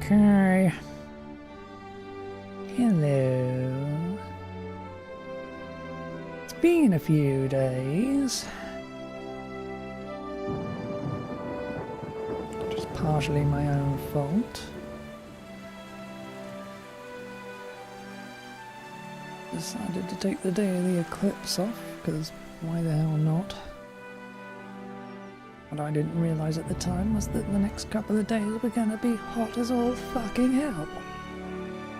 Okay. Hello. It's been a few days. Just partially my own fault. Decided to take the day of the eclipse off, because why the hell not? What I didn't realise at the time was that the next couple of days were going to be hot as all fucking hell.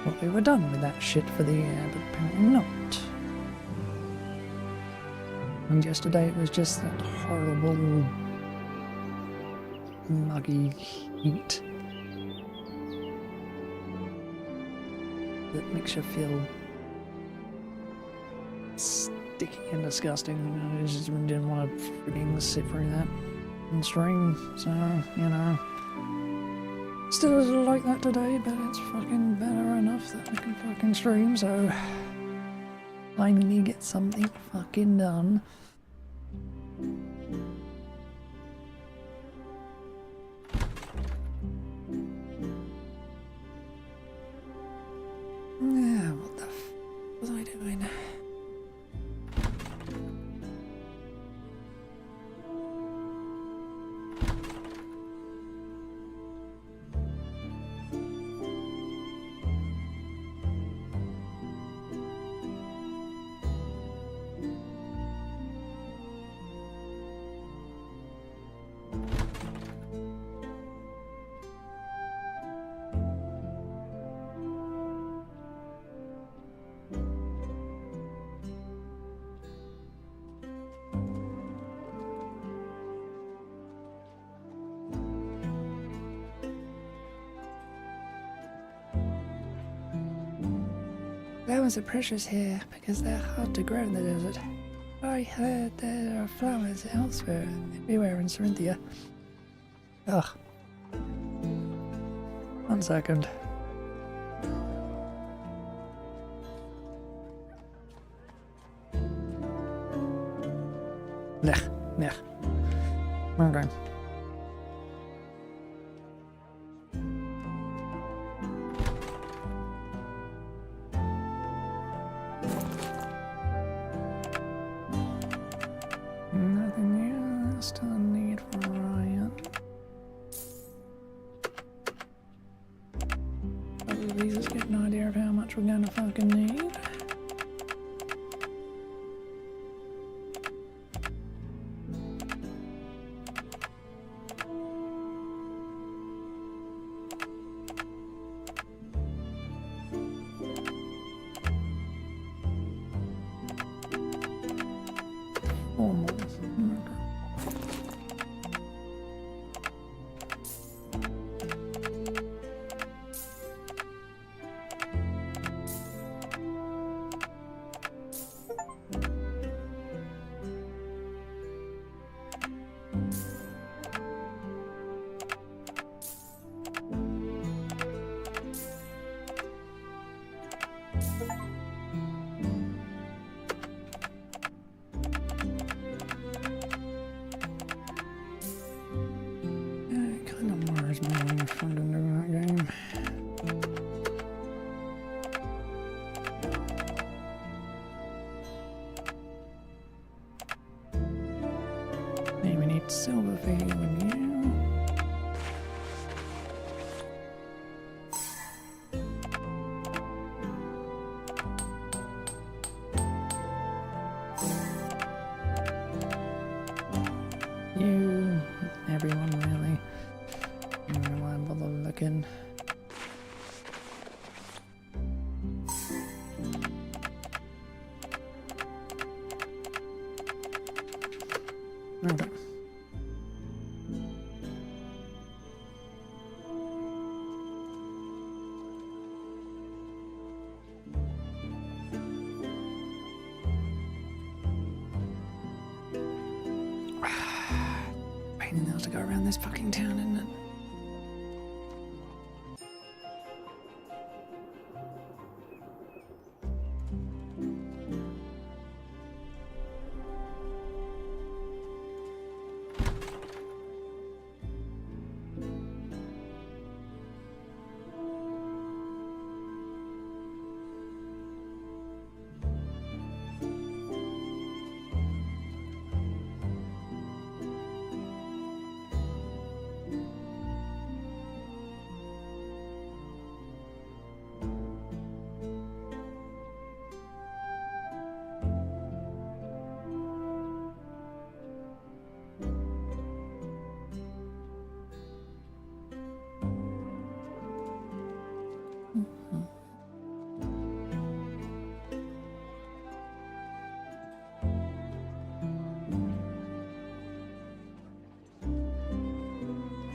Thought we were done with that shit for the year, but apparently not. And yesterday it was just that horrible, muggy heat that makes you feel sticky and disgusting. I just didn't want to freaking sit through that and stream, so, you know. Still is like that today, but it's fucking better enough that I can fucking stream, so finally get something fucking done. Yeah, what the f was I doing? Flowers are precious here because they're hard to grow in the desert. I heard there are flowers elsewhere, everywhere in Corinthia. Ugh. 1 second. Nech. Okay. Nothing else to need for Ryan. Probably just get an idea of how much we're gonna fucking need. We need silver for you and you. You, everyone really. I don't know why I'm bothered looking. Okay. Pain in the ass to go around this fucking town, isn't it?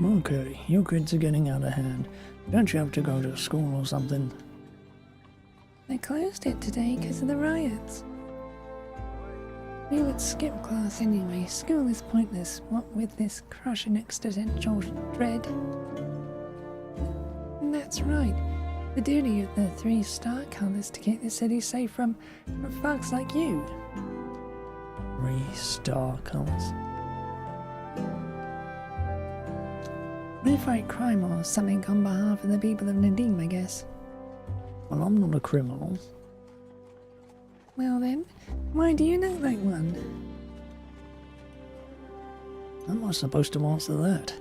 Okay, your kids are getting out of hand. Don't you have to go to school or something? They closed it today because of the riots. We would skip class anyway. School is pointless, what with this crushing existential dread. And that's right. The duty of the 3-star colours to keep the city safe from thugs like you. 3-star colours? We fight crime or something on behalf of the people of Nadim, I guess. Well, I'm not a criminal. Well then, why do you look like one? How am I supposed to answer that?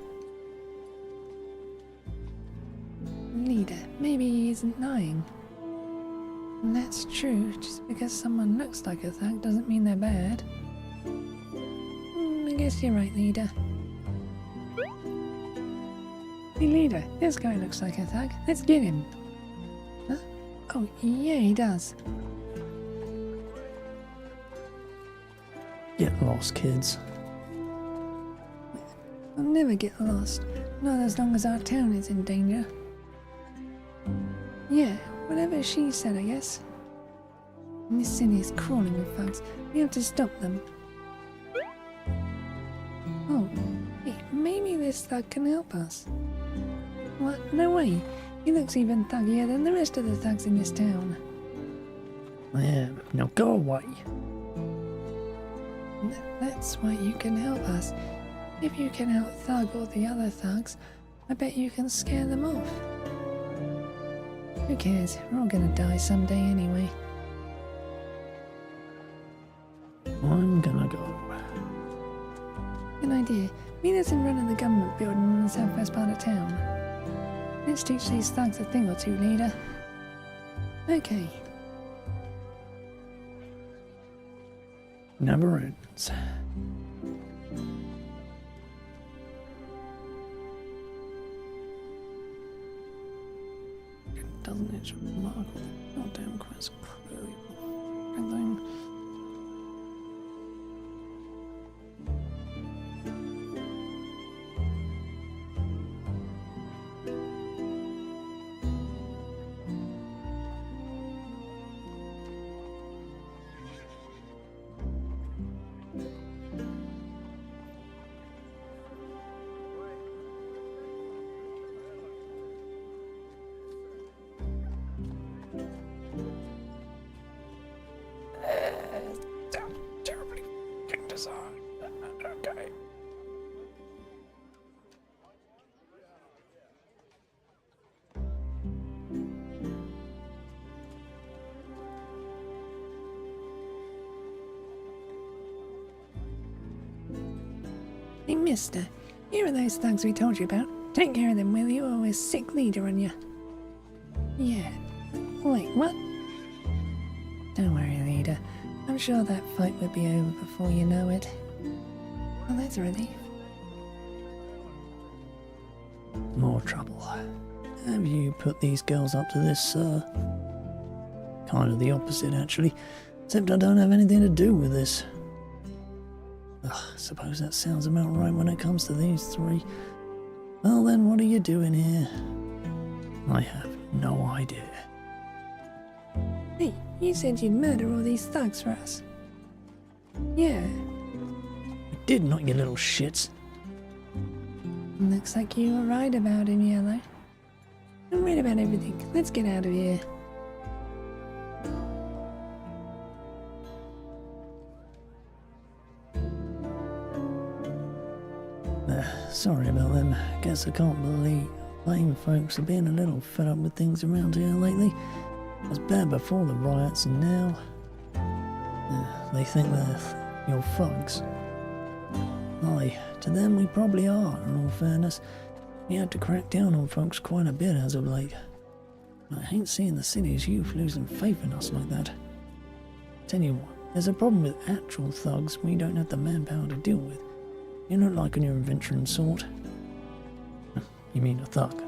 Leader, maybe he isn't lying. And that's true, just because someone looks like a thug doesn't mean they're bad. I guess you're right, Leader. Hey Leader, this guy looks like a thug. Let's get him. Huh? Oh, yeah, he does. Get lost, kids. I'll never get lost. Not as long as our town is in danger. Yeah, whatever she said, I guess. And this city is crawling with thugs. We have to stop them. Oh, hey, maybe this thug can help us. What? No way. He looks even thuggier than the rest of the thugs in this town. I am. Now go away. That's why you can help us. If you can out-thug all the other thugs, I bet you can scare them off. Who cares? We're all gonna die someday anyway. I'm gonna go. Good idea. Meet us in front of the government building in the southwest part of town. Let's teach these thugs a thing or two, Leader. Okay. Never ends. Doesn't it remarkable? Goddamn quest. Thing. Terribly fucking designed. Okay. Hey, mister. Here are those thugs we told you about. Take care of them, will you, or we're sick Leader on you. Yeah. Wait, what? Don't worry, Leader. I'm sure that fight will be over before you know it. Well, that's a relief. More trouble. Have you put these girls up to this, sir? Kind of the opposite, actually. Except I don't have anything to do with this. Ugh, suppose that sounds about right when it comes to these three. Well then, what are you doing here? I have no idea. Hey, you said you'd murder all these thugs for us. Yeah. I did not, you little shits. Looks like you were right about him, Yellow. I'm right about everything. Let's get out of here. Sorry about them. Guess I can't blame folks for being a little fed up with things around here lately. It was bad before the riots, and now they think they're your thugs. Aye, to them we probably are, in all fairness. We had to crack down on folks quite a bit as of late. I hate seeing the city's youth losing faith in us like that. Tell you what, there's a problem with actual thugs we don't have the manpower to deal with. You're not like your adventuring sort. You mean a thug?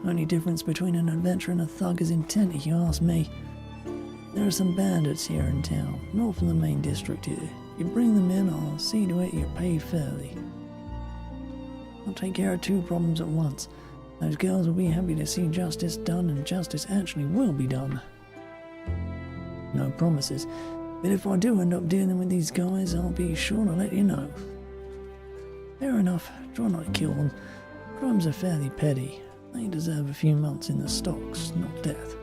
Only difference between an adventurer and a thug is intent, if you ask me. There are some bandits here in town, north of the main district here. You bring them in, I'll see to it you're paid fairly. I'll take care of two problems at once. Those girls will be happy to see justice done, and justice actually will be done. No promises, but if I do end up dealing with these guys, I'll be sure to let you know. Fair enough, try not to kill them. Crimes are fairly petty. They deserve a few months in the stocks, not death.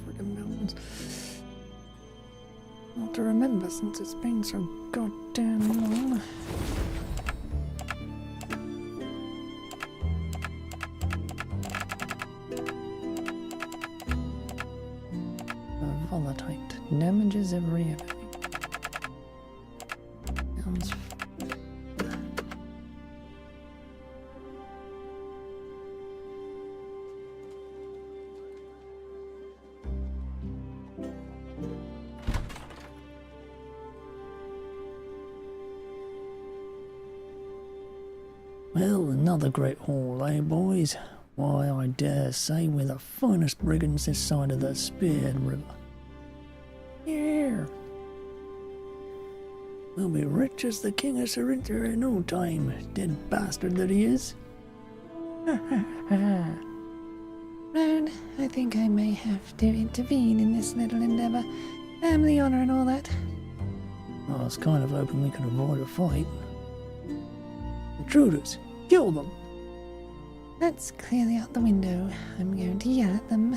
Friggin' mountains. Not to remember since it's been so goddamn long. Volatile damages every enemy. Sounds. Well, another great haul, eh, boys? Why, I dare say we're the finest brigands this side of the Spearhead River. Yeah. We'll be rich as the King of Cerinthia in no time, dead bastard that he is. Roan, I think I may have to intervene in this little endeavour. Family honour and all that. I was kind of hoping we could avoid a fight. Intruders! Kill them! That's clearly out the window. I'm going to yell at them.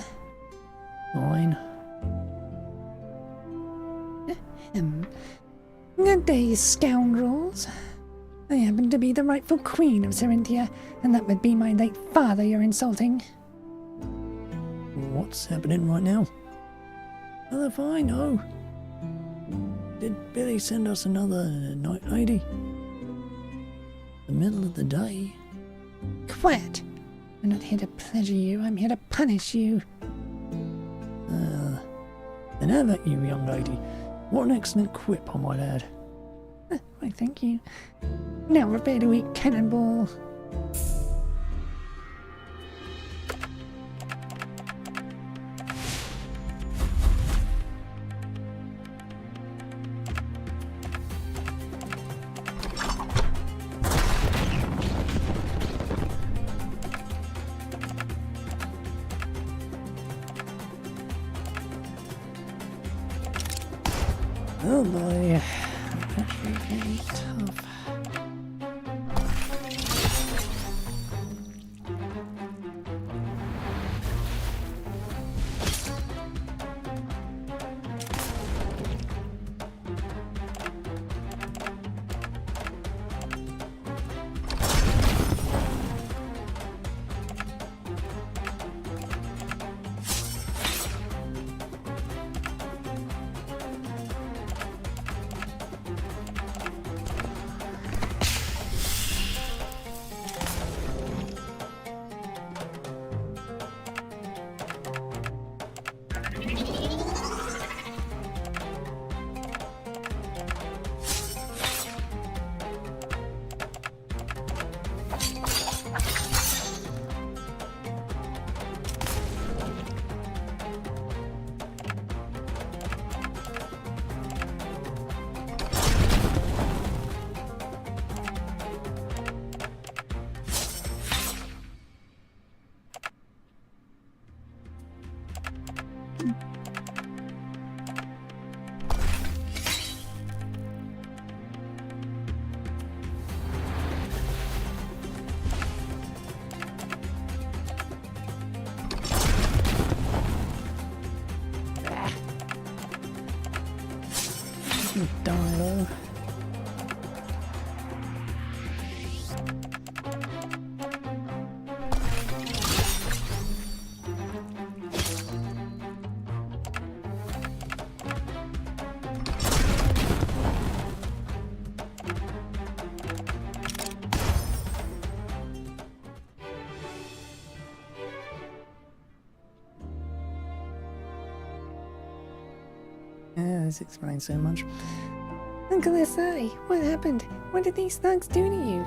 Fine. Good day, scoundrels. I happen to be the rightful queen of Cerinthia, and that would be my late father you're insulting. What's happening right now? Well, if I know. Did Billy send us another night lady? The middle of the day? Quiet! I'm not here to pleasure you, I'm here to punish you. Then have at you, young lady. What an excellent quip, I might add. Why, thank you. Now prepare to eat cannonball. Oh boy, that's really tough. You die though. Yeah, this explains so much. Uncle S.I., what happened? What did these thugs do to you?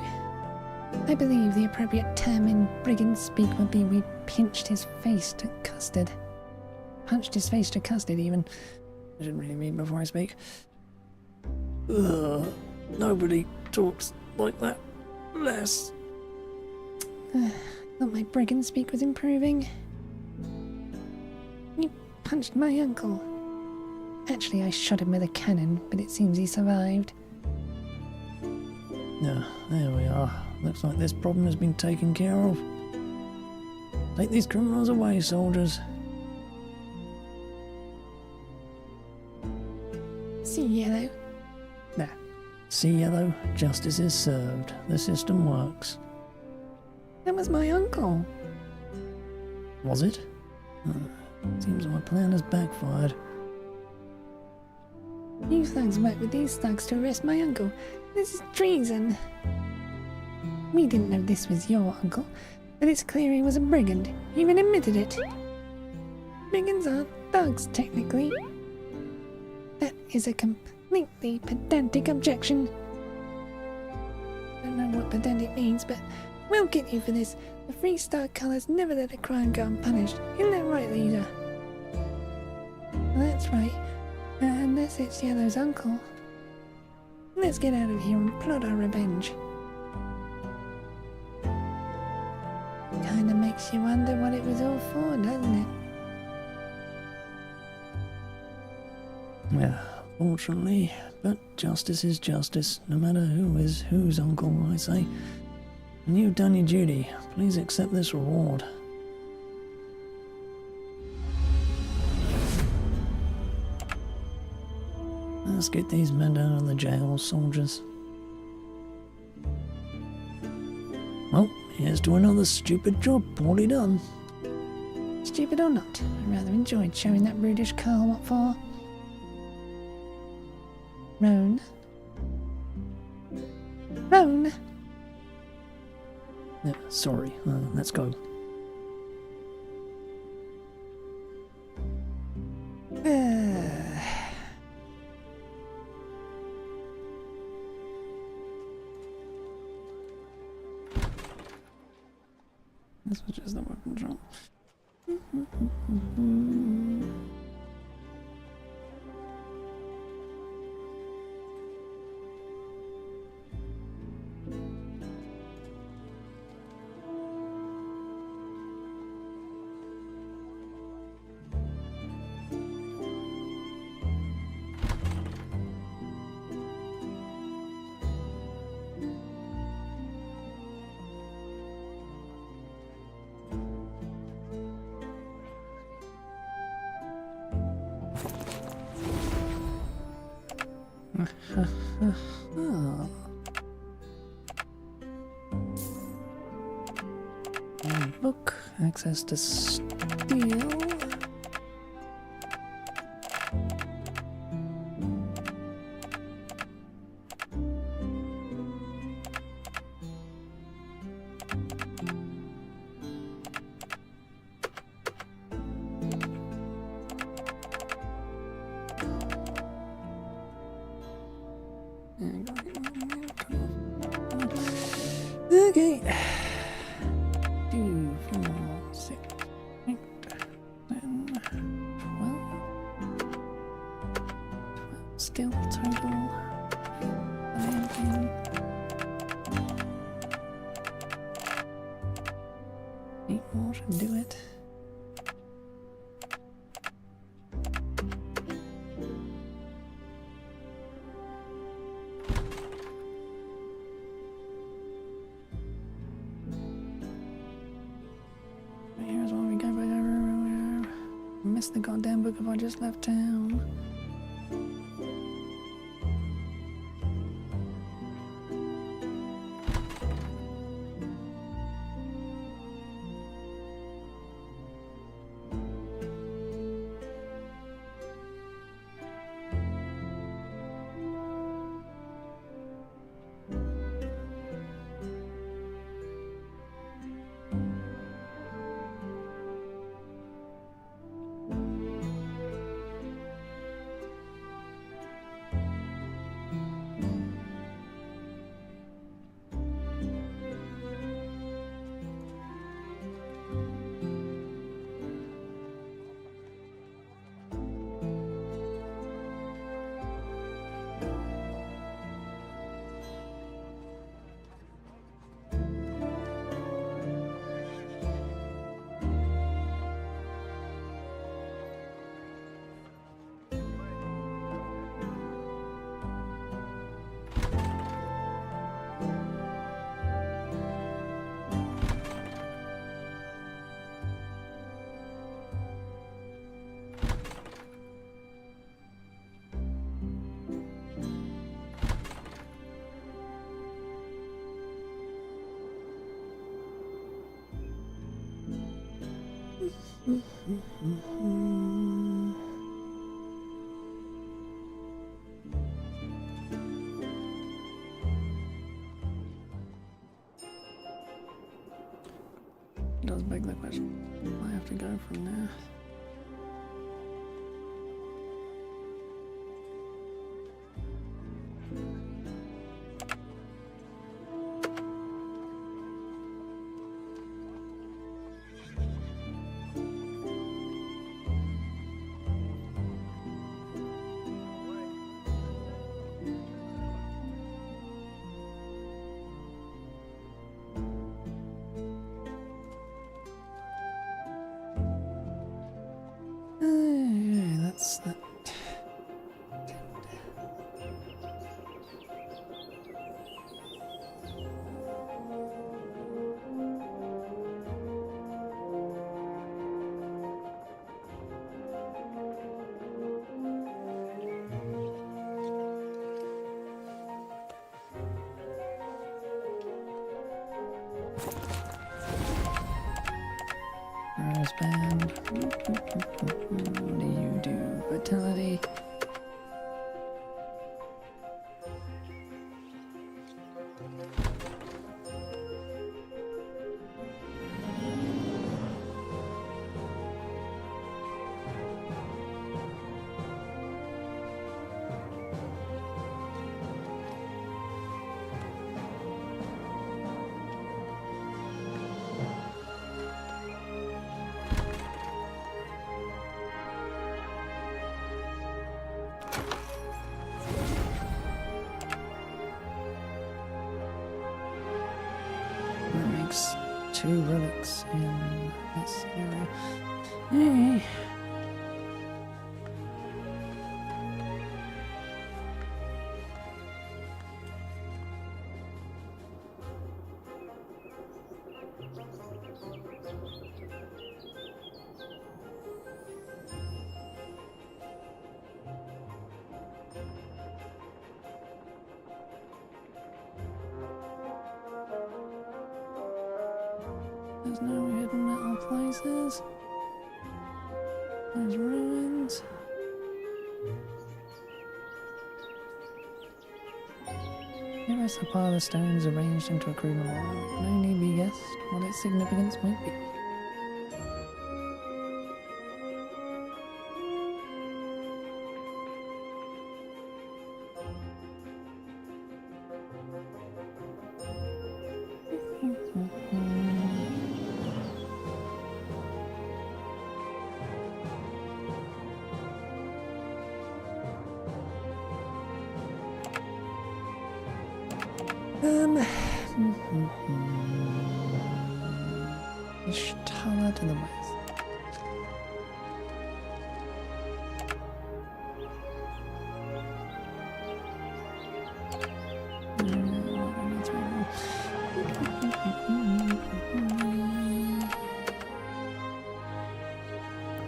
I believe the appropriate term in brigand speak would be we pinched his face to custard. Punched his face to custard, even. I should really read before I speak. Ugh, nobody talks like that. Less. Thought my brigand speak was improving. You punched my uncle. Actually, I shot him with a cannon, but it seems he survived. Yeah, there we are. Looks like this problem has been taken care of. Take these criminals away, soldiers. See yellow. Nah. See yellow, justice is served. The system works. That was my uncle. Was it? Seems my plan has backfired. You thugs worked with these thugs to arrest my uncle. This is treason. We didn't know this was your uncle, but it's clear he was a brigand. He even admitted it. Brigands are thugs, technically. That is a completely pedantic objection. Don't know what pedantic means, but we'll get you for this. The Free Star colours never let a crime go unpunished. Isn't that right, leader? That's right. Unless it's Yellow's uncle. Let's get out of here and plot our revenge. Kinda makes you wonder what it was all for, doesn't it? Yeah, fortunately, but justice is justice, no matter who is whose uncle, I say. And you've done your duty. Please accept this reward. Let's get these men out of the jail, soldiers. Well, here's to another stupid job poorly done. Stupid or not, I rather enjoyed showing that brutish Carl what for. Roan? Roan! Yeah, sorry, let's go. This was just the weapon drop. Book, access to steel. Okay. 2, 4, 6, 8, 10, 12. Skill total. 19. 8 more should do it. Here's why we go back over. Missed the goddamn book if I just left town. Does beg the question. I have to go from there. That's that. Rose band. What do you do? Vitality. That makes 2 relics in this area. Hey. There's no hidden little places. There's ruins. Here is a pile of stones arranged into a crude memorial. It can only be guessed what its significance might be. Ishtala to the west.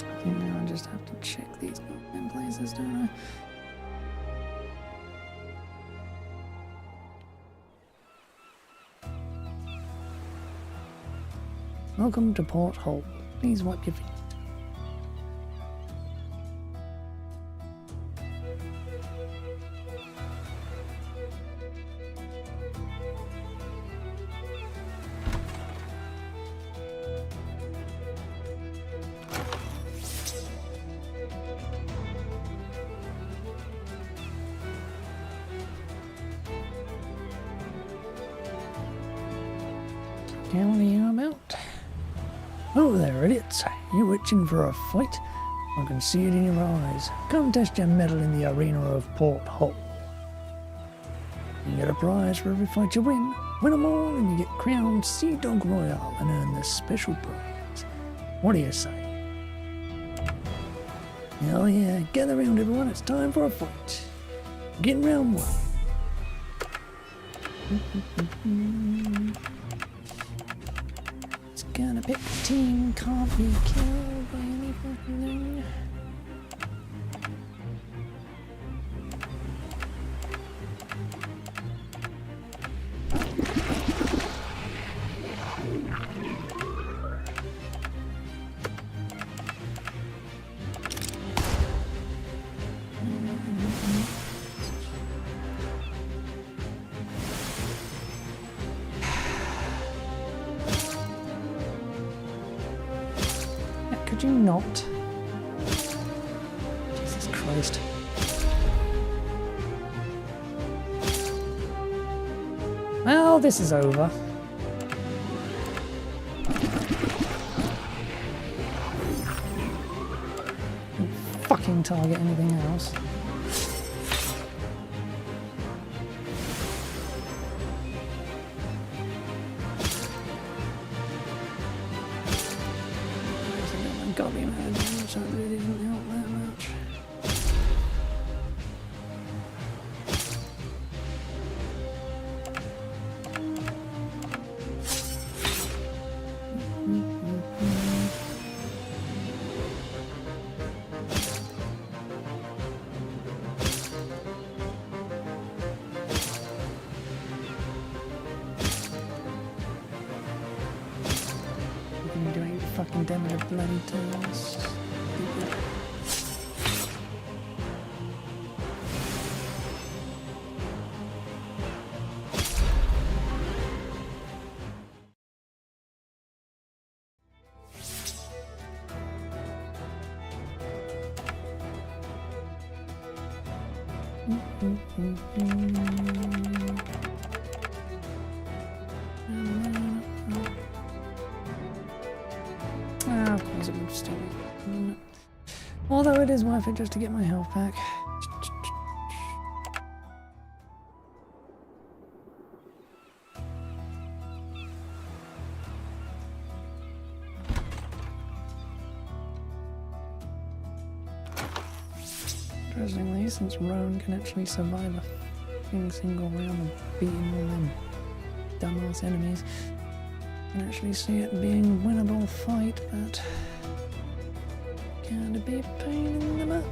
I think now I just have to check these goddamn places, don't I? Welcome to Port Hope. Please wipe your feet. Yeah, what are you about? Oh there, idiots. You're itching for a fight? I can see it in your eyes. Come test your mettle in the arena of Port Hope. You get a prize for every fight you win. Win them all and you get crowned Sea Dog Royale and earn this special prize. What do you say? Hell yeah, gather round everyone, it's time for a fight. Begin round 1. Gonna pick team, can't be killed by any fucking thing. Could you not? Jesus Christ. Well, this is over. Don't fucking target anything else. Got the amount of damage, so it really didn't help that much. You're doing fucking damage of bloody turns. Of course it would still be. Although it is worth it just to get my health back. Interestingly, since Rowan can actually survive a fucking single round of beating all them dumbass enemies, I can actually see it being a winnable fight, but can be a pain in the butt.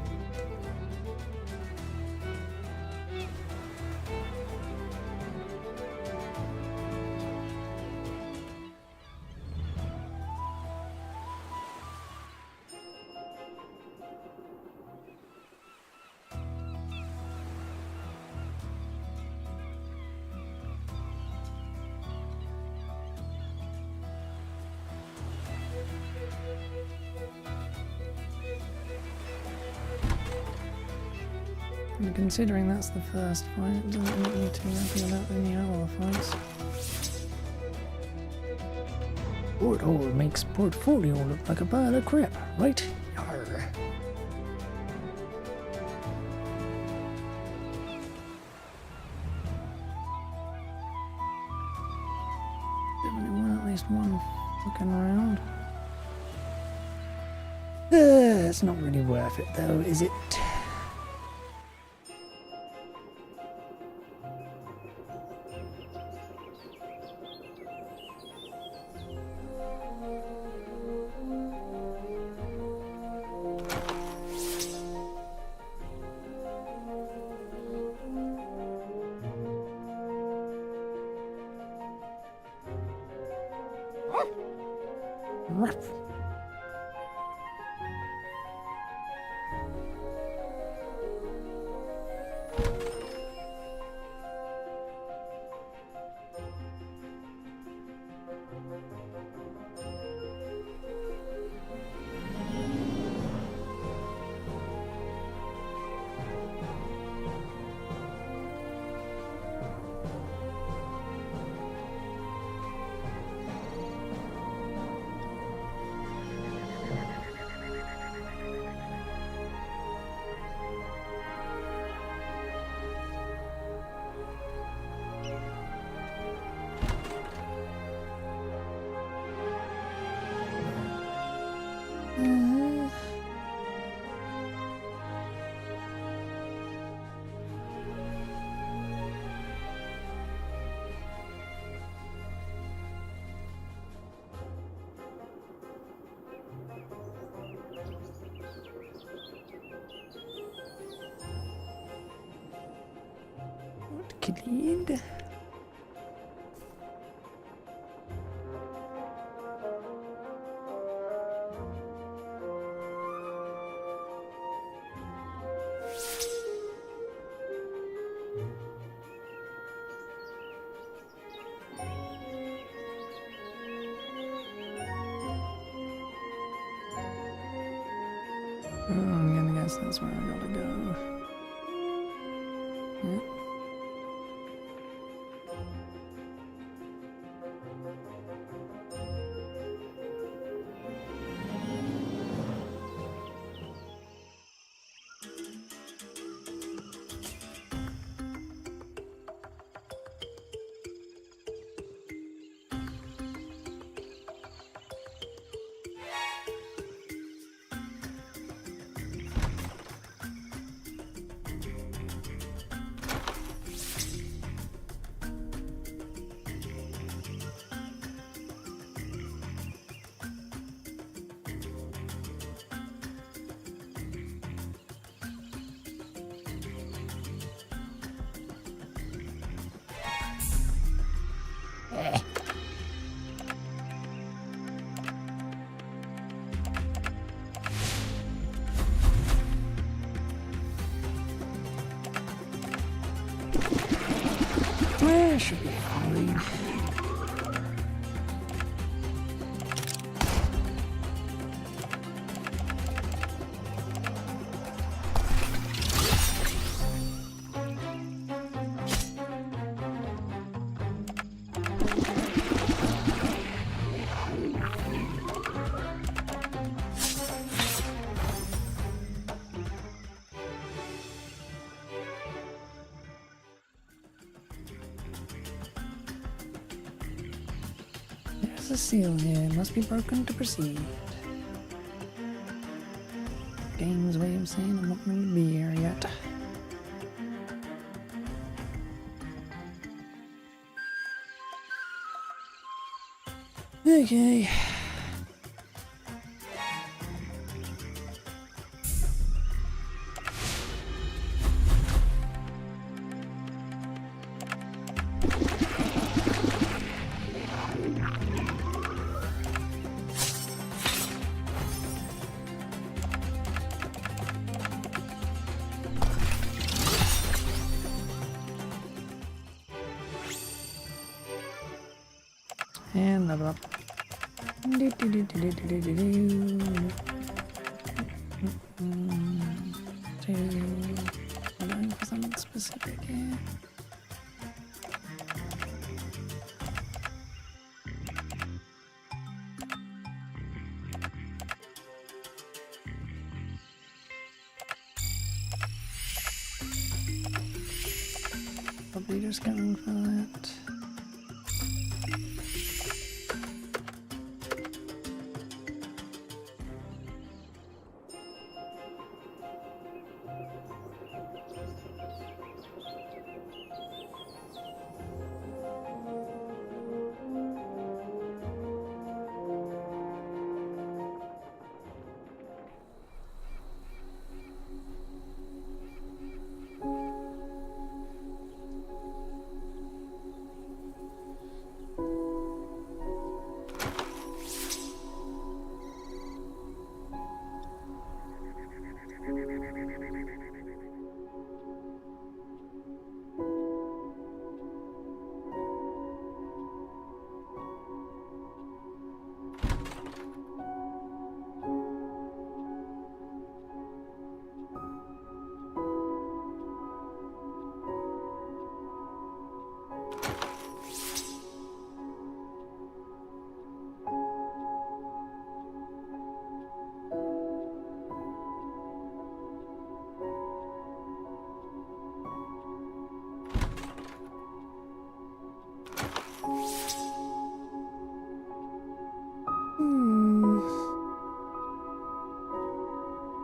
And considering that's the first fight, it doesn't make me too happy about any other fights. Porthole makes portfolio look like a pile of crap, right? Yarr. Definitely won at least one fucking round. It's not really worth it though, is it? Ruff. Kid. I'm gonna guess that's where I gotta go. Yeah. Well, should be fine. There's a seal here. It must be broken to proceed. Game's way of saying I'm not going to be here yet. Okay. And level up. We're going for something specific here. Probably just going for that.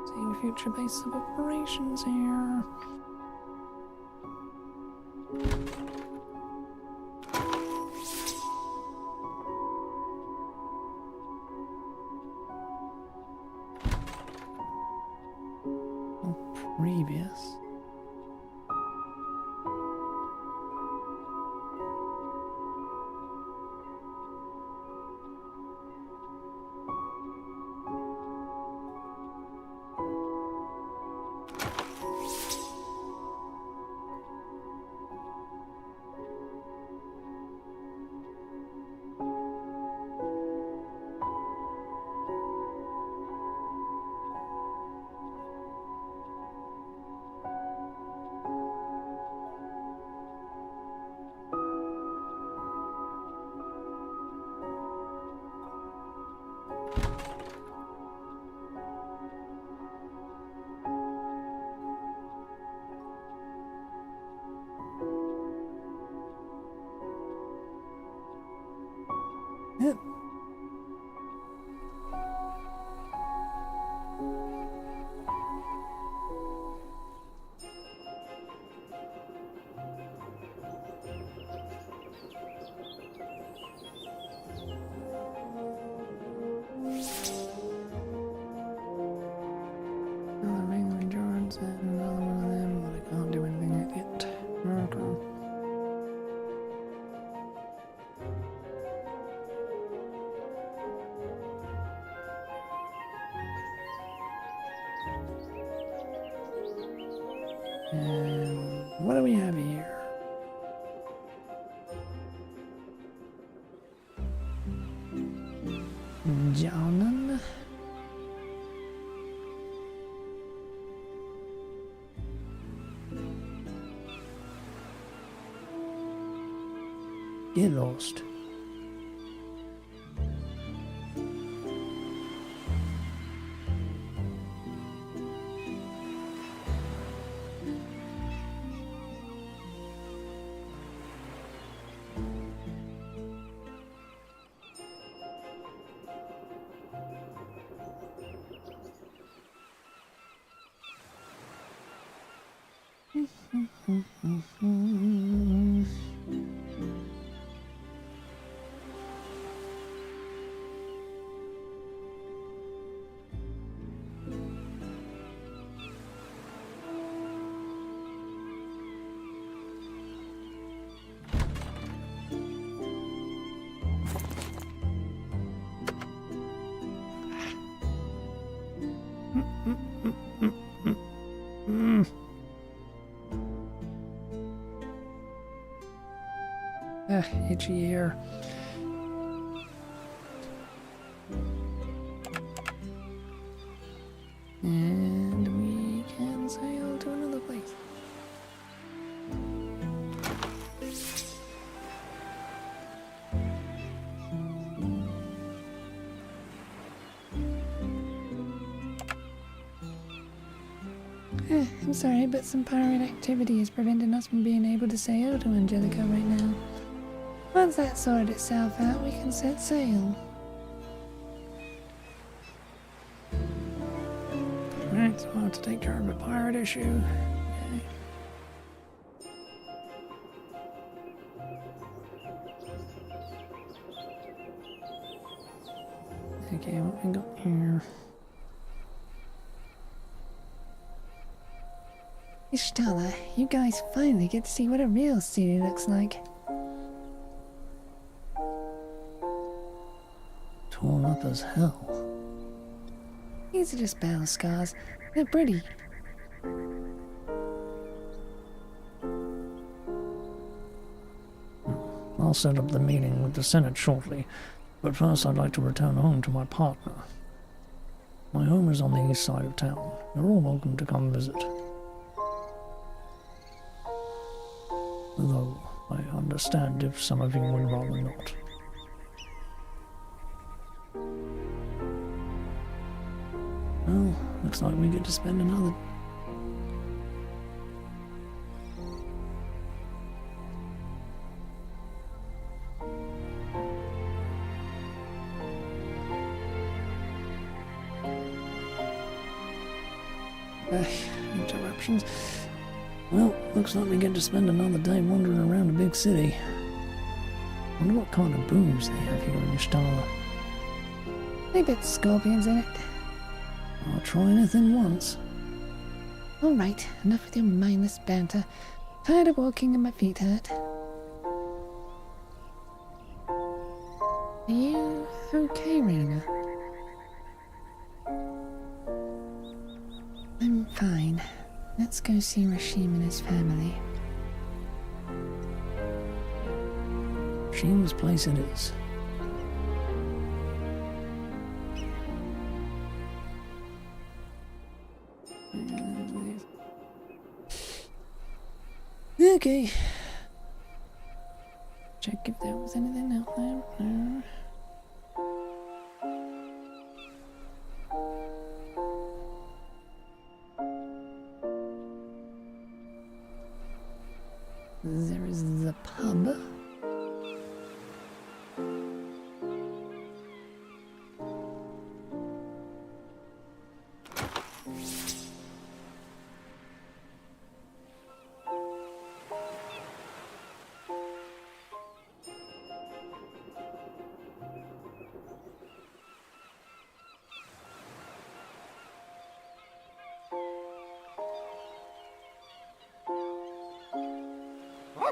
Seeing future base of operations here. Previous. Is that another one of them? But I can't do anything yet. Okay. And what do we have here? Jonan. Get lost. Itchy ear. And we can sail to another place. I'm sorry, but some pirate activity is preventing us from being able to sail to Angelica right now. Once that sorted itself out, we can set sail. Alright, so I'll have to take care of a pirate issue. Okay, what we got here? Ishtala, you guys finally get to see what a real city looks like. Torn up as hell. These are just battle scars. They're pretty. I'll set up the meeting with the Senate shortly, but first I'd like to return home to my partner. My home is on the east side of town. You're all welcome to come visit. Though I understand if some of you would rather not. Well, looks like we get to spend another... interruptions. Well, looks like we get to spend another day wandering around a big city. Wonder what kind of booms they have here in Ishtala. Maybe it's scorpions in it. I'll try anything once. Alright, enough with your mindless banter. Tired of walking and my feet hurt. Are you okay, Rena? I'm fine. Let's go see Rashim and his family. Rashim's place it is. Okay. Check if there was anything out there. No. There is the pub. Bark.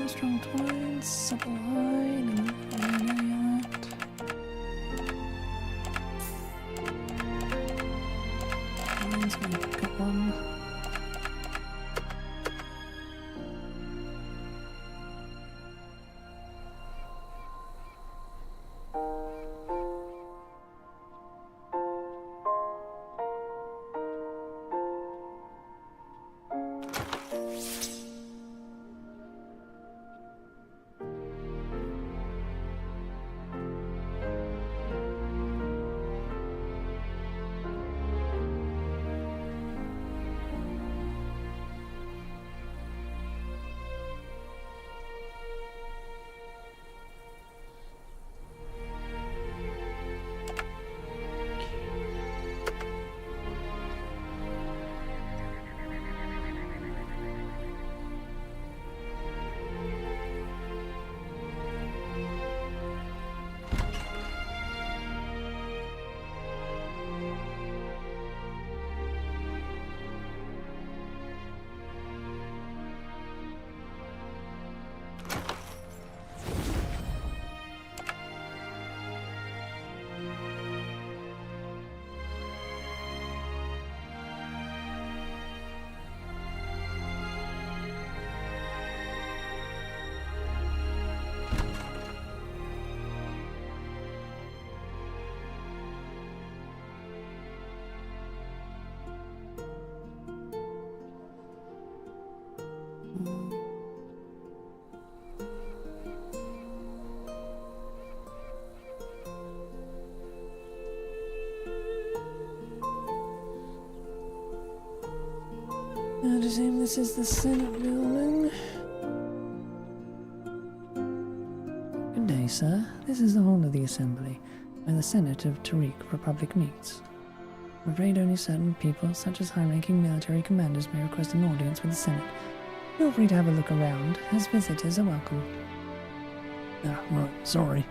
Strong twines, supple hide, and that. Mine's gonna pick up one. I assume this is the Senate building. Good day, sir. This is the hall of the Assembly, where the Senate of Tariq Republic meets. I'm afraid only certain people, such as high-ranking military commanders, may request an audience with the Senate. Feel free to have a look around, as visitors are welcome. Ah, right, sorry.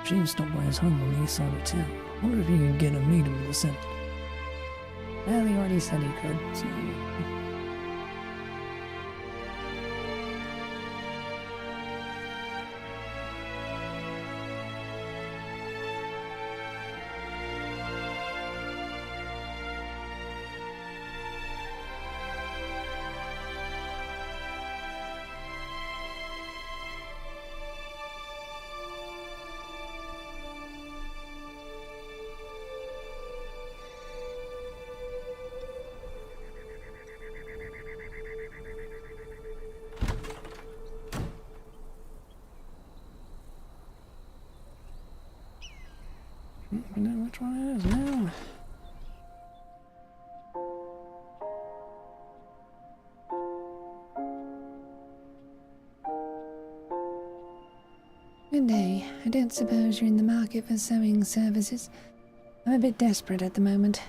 Gene stopped by his home on the east side of town. I wonder if he could get a meeting with the Senate. Well, he already said he could, so... I know which one it is now. Good day. I don't suppose you're in the market for sewing services. I'm a bit desperate at the moment.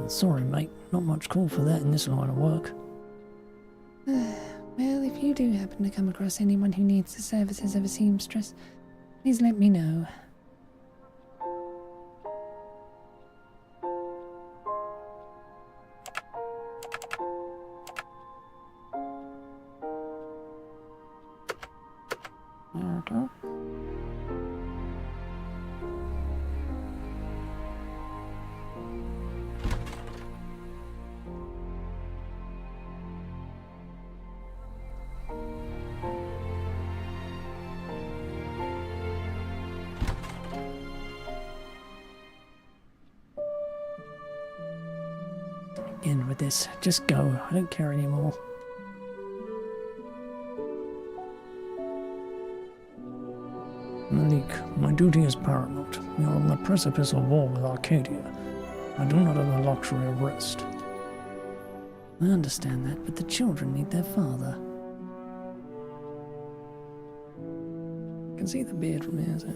Sorry, mate. Not much call for that in this line of work. Well, if you do happen to come across anyone who needs the services of a seamstress, please let me know. Okay. end with this. Just go. I don't care anymore. Malik, my duty is paramount. We are on the precipice of war with Arcadia. I do not have the luxury of rest. I understand that, but the children need their father. I can see the beard from here, so...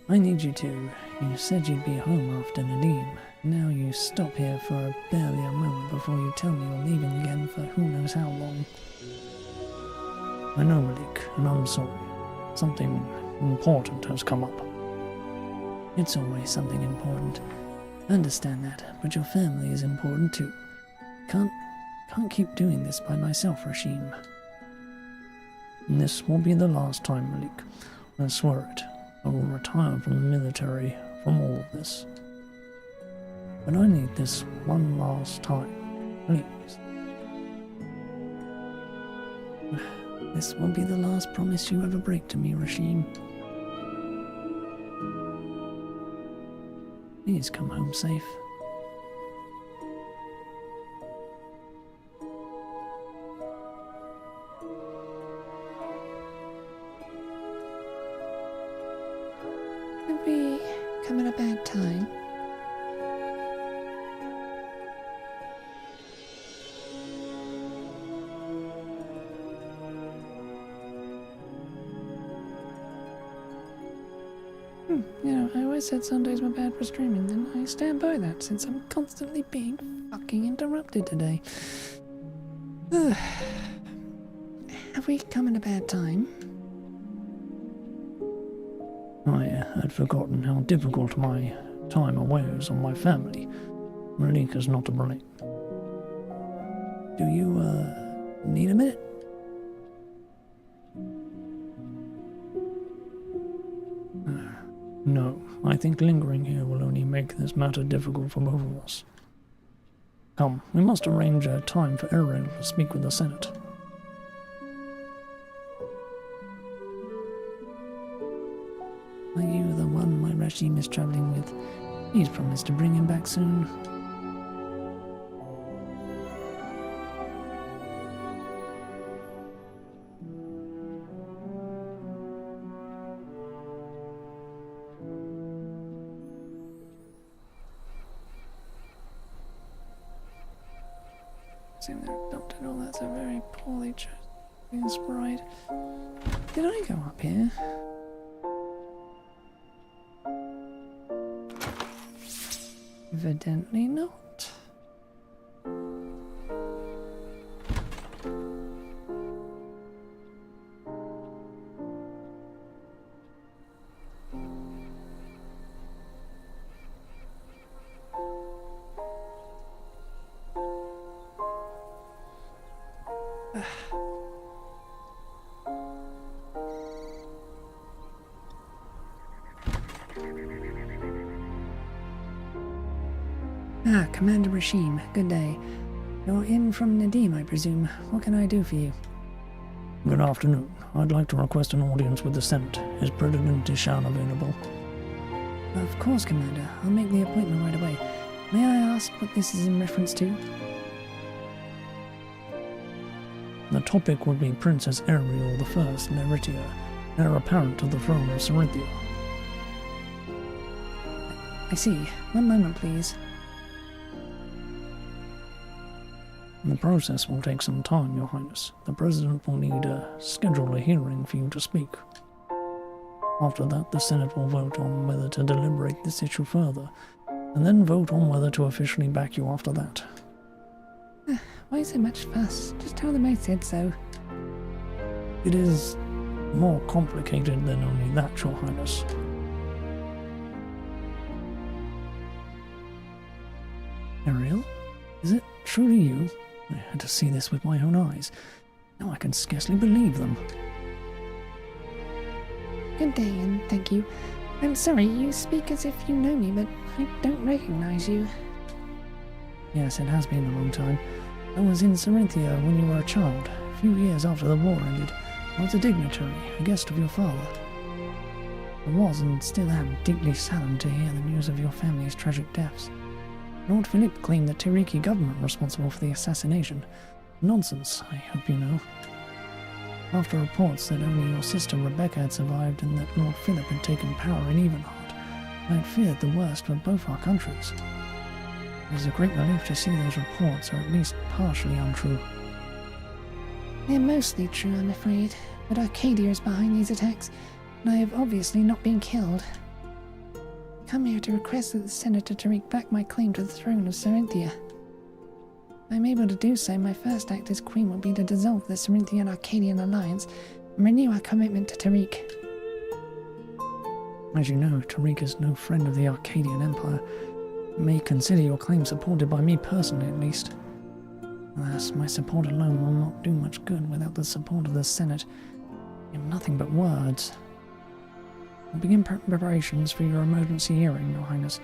I need you to. You said you'd be home after Nadim. Now you stop here for barely a moment before you tell me you're leaving again for who knows how long. I know, Malik, and I'm sorry. Something important has come up. It's always something important. I understand that, but your family is important too. Can't keep doing this by myself, Rashim. This will be the last time, Malik. I swear it. I will retire from the military from all of this. But I need this one last time, please. This will be the last promise you ever break to me, Rashim. Please come home safe. Have we come at a bad time? You know, I always said Sundays were bad for streaming, and I stand by that since I'm constantly being fucking interrupted today. Have we come at a bad time? I had forgotten how difficult my time away is on my family. Malik is not to blame. Do you, need a minute? No, I think lingering here will only make this matter difficult for both of us. Come, we must arrange a time for Ariel to speak with the Senate. Are you the one my Rashim is travelling with? He's promised to bring him back soon. Seeing they're adopted, all that's a very poorly chosen sprite. Did I go up here? Evidently not. Commander Rashim, good day. You're in from Nadim, I presume. What can I do for you? Good afternoon. I'd like to request an audience with the Senate. Is President Dishan available? Of course, Commander. I'll make the appointment right away. May I ask what this is in reference to? The topic would be Princess Ariel I Neritia, heir apparent to the throne of Cerinthia. I see. One moment, please. The process will take some time, Your Highness. The President will need to schedule a hearing for you to speak. After that, the Senate will vote on whether to deliberate this issue further, and then vote on whether to officially back you after that. Why so much fuss? Just tell them I said so. It is more complicated than only that, Your Highness. Ariel? Is it truly you? I had to see this with my own eyes. Now I can scarcely believe them. Good day, and thank you. I'm sorry, you speak as if you know me, but I don't recognize you. Yes, it has been a long time. I was in Cerinthia when you were a child, a few years after the war ended. I was a dignitary, a guest of your father. I was and still am deeply saddened to hear the news of your family's tragic deaths. Lord Philip claimed the Tiriki government responsible for the assassination. Nonsense, I hope you know. After reports that only your sister Rebecca had survived and that Lord Philip had taken power in Evenheart, I had feared the worst for both our countries. It is a great relief to see those reports are at least partially untrue. They're mostly true, I'm afraid, but Arcadia is behind these attacks, and I have obviously not been killed. I come here to request that the Senator Tariq back my claim to the throne of Sarinthia. If I'm able to do so, my first act as Queen will be to dissolve the Cerinthian-Arcadian alliance and renew our commitment to Tariq. As you know, Tariq is no friend of the Arcadian Empire. You may consider your claim supported by me personally, at least. Alas, my support alone will not do much good without the support of the Senate. You have nothing but words. I'll begin preparations for your emergency hearing, Your Highness.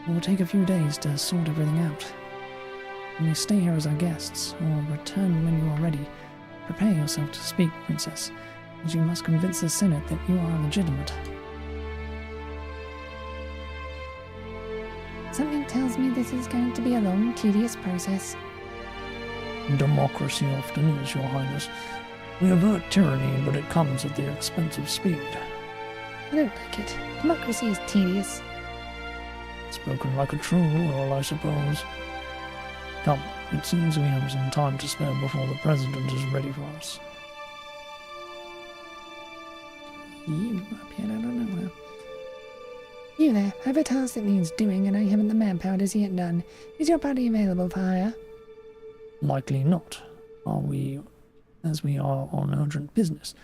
It will take a few days to sort everything out. You may stay here as our guests, or return when you are ready. Prepare yourself to speak, Princess, as you must convince the Senate that you are legitimate. Something tells me this is going to be a long, tedious process. Democracy often is, Your Highness. We avert tyranny, but it comes at the expense of speed. I don't like it. Democracy is tedious. Spoken like a true royal, I suppose. Come, it seems we have some time to spare before the President is ready for us. You up here, I don't know. You there, I have a task that needs doing and I haven't the manpower to see it done. Is your party available for hire? Likely not. As we are on urgent business.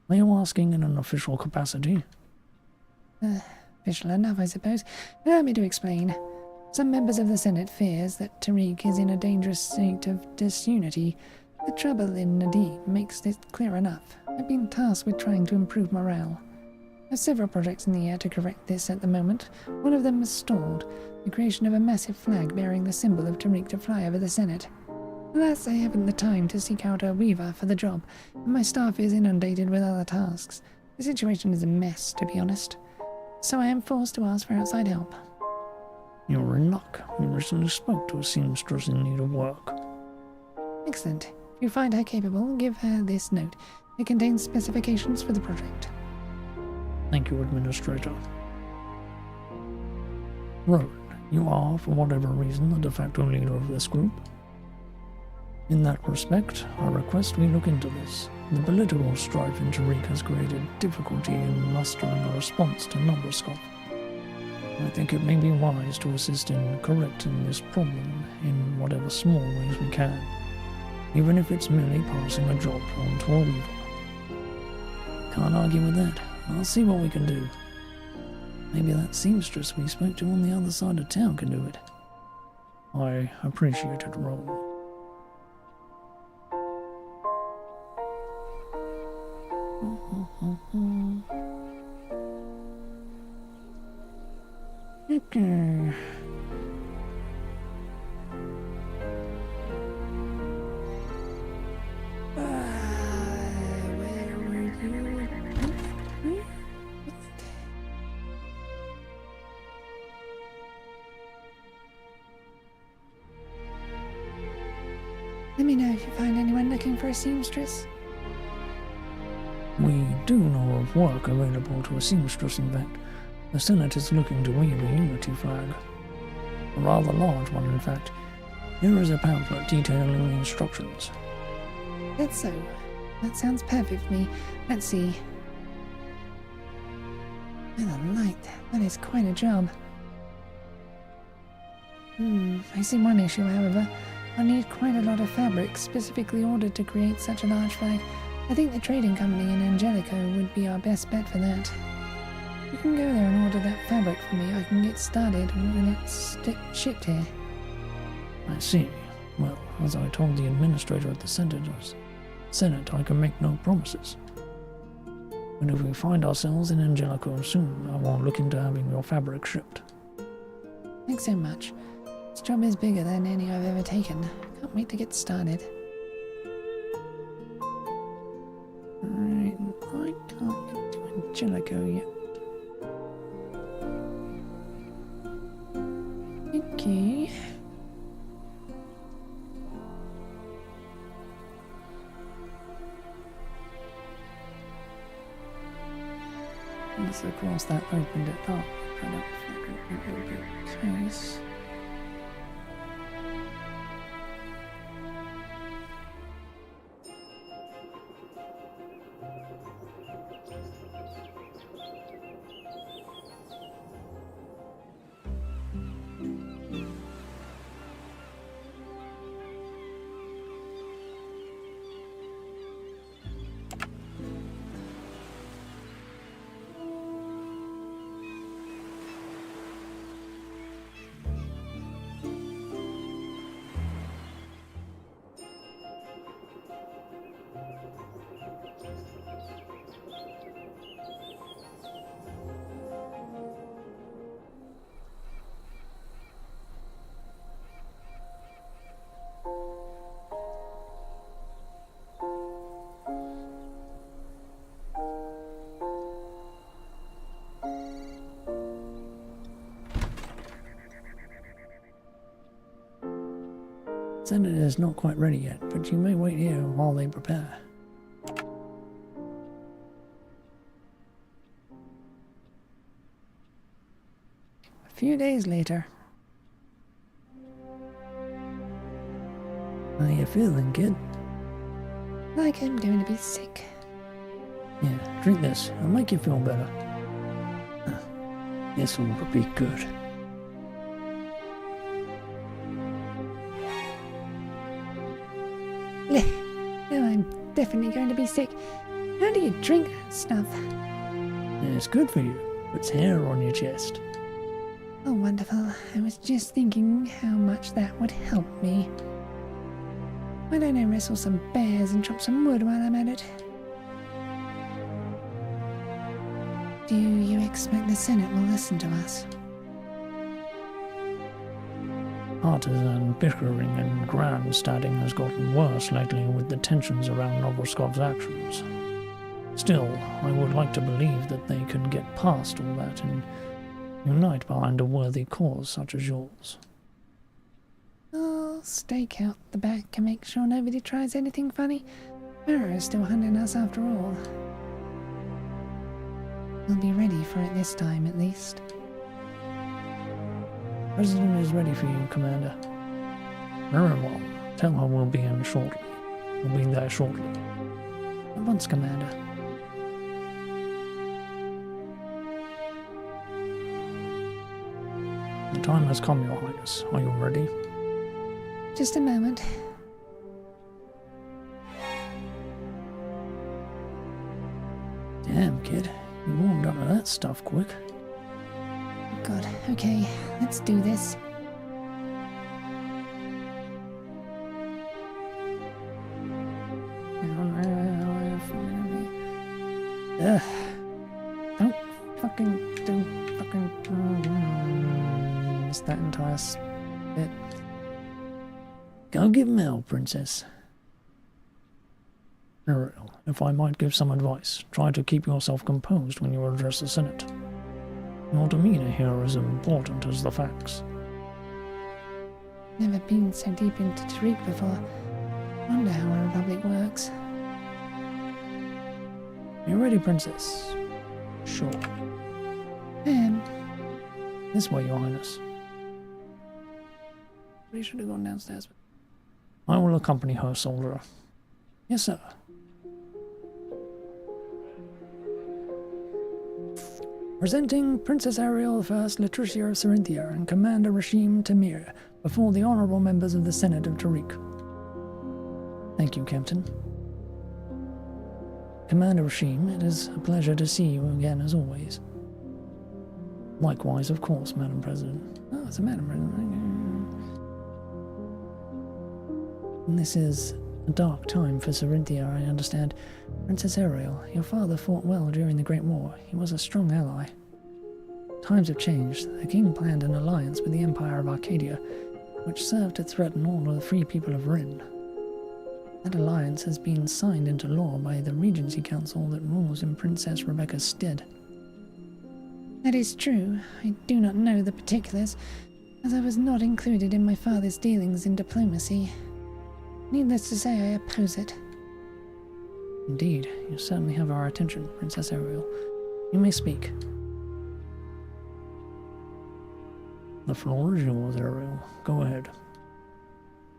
Are you asking in an official capacity? Official enough, I suppose. Allow me to explain. Some members of the Senate fears that Tariq is in a dangerous state of disunity. The trouble in Nadim makes it clear enough. I've been tasked with trying to improve morale. I have several projects in the air to correct this at the moment. One of them has stalled, the creation of a massive flag bearing the symbol of Tariq to fly over the Senate. Alas, I haven't the time to seek out a weaver for the job, and my staff is inundated with other tasks. The situation is a mess, to be honest. So I am forced to ask for outside help. You're in luck. We recently spoke to a seamstress in need of work. Excellent. If you find her capable, give her this note. It contains specifications for the project. Thank you, Administrator. Rowan, you are, for whatever reason, the de facto leader of this group. In that respect, I request we look into this. The political strife in Tariq has created difficulty in mustering a response to Numberscoff. I think it may be wise to assist in correcting this problem in whatever small ways we can, even if it's merely passing a job on to a weaver. Can't argue with that. I'll see what we can do. Maybe that seamstress we spoke to on the other side of town can do it. I appreciate it, Rowan. Okay. Where were you? Let me know if you find anyone looking for a seamstress. We do know of work available to a seamstress, in fact. The Senate is looking to weave a unity flag. A rather large one, in fact. Here is a pamphlet detailing the instructions. That's so. That sounds perfect for me. Let's see. By the light, that is quite a job. I see one issue, however. I'll need quite a lot of fabric specifically ordered to create such a large flag. I think the trading company in Angelico would be our best bet for that. You can go there and order that fabric for me. I can get started when it's shipped here. I see. Well, as I told the administrator at the Senate, I can make no promises. But if we find ourselves in Angelico soon, I will look into having your fabric shipped. Thanks so much. This job is bigger than any I've ever taken. Can't wait to get started. Right, I can't get to Angelico yet. Okay. Yes, of course, that opened it up. But it fucking opened the case. Senate is not quite ready yet, but you may wait here while they prepare. A few days later. How you feeling, kid? Like I'm going to be sick. Yeah, drink this. It'll make you feel better. This will be good. No, I'm definitely going to be sick. How do you drink that stuff? Yeah, it's good for you. Puts hair on your chest. Oh, wonderful. I was just thinking how much that would help me. Why don't I wrestle some bears and chop some wood while I'm at it? Do you expect the Senate will listen to us? Partisan bickering and grandstanding has gotten worse lately with the tensions around Novoskov's actions. Still, I would like to believe that they can get past all that and unite behind a worthy cause such as yours. I'll stake out the back and make sure nobody tries anything funny. Pharaoh's still hunting us after all. We'll be ready for it this time, at least. President is ready for you, Commander. Very well. Tell her we'll be in shortly. We'll be there shortly. At once, Commander. The time has come, Your Highness. Are you ready? Just a moment. Damn, kid. You warmed up to that stuff quick. God, okay, let's do this. Ugh. Don't fucking miss that entire bit. Go give Mel, Princess. Ariel, if I might give some advice, try to keep yourself composed when you address the Senate. Your demeanor here is important as the facts. Never been so deep into Tariq before. Wonder how a republic works. You ready, Princess? Sure. This way, Your Highness. We should have gone downstairs. I will accompany her, soldier. Yes, sir. Presenting Princess Ariel I, Latricia of Carinthia, and Commander Rashim Tamir before the honourable members of the Senate of Tariq. Thank you, Captain. Commander Rashim, it is a pleasure to see you again as always. Likewise, of course, Madam President. Oh, it's a Madam President. And this is a dark time for Carinthia, I understand. Princess Ariel, your father fought well during the Great War. He was a strong ally. Times have changed. The king planned an alliance with the Empire of Arcadia, which served to threaten all of the free people of Rin. That alliance has been signed into law by the Regency Council that rules in Princess Rebecca's stead. That is true. I do not know the particulars, as I was not included in my father's dealings in diplomacy. Needless to say, I oppose it. Indeed, you certainly have our attention, Princess Ariel. You may speak. The floor is yours, Ariel. Go ahead.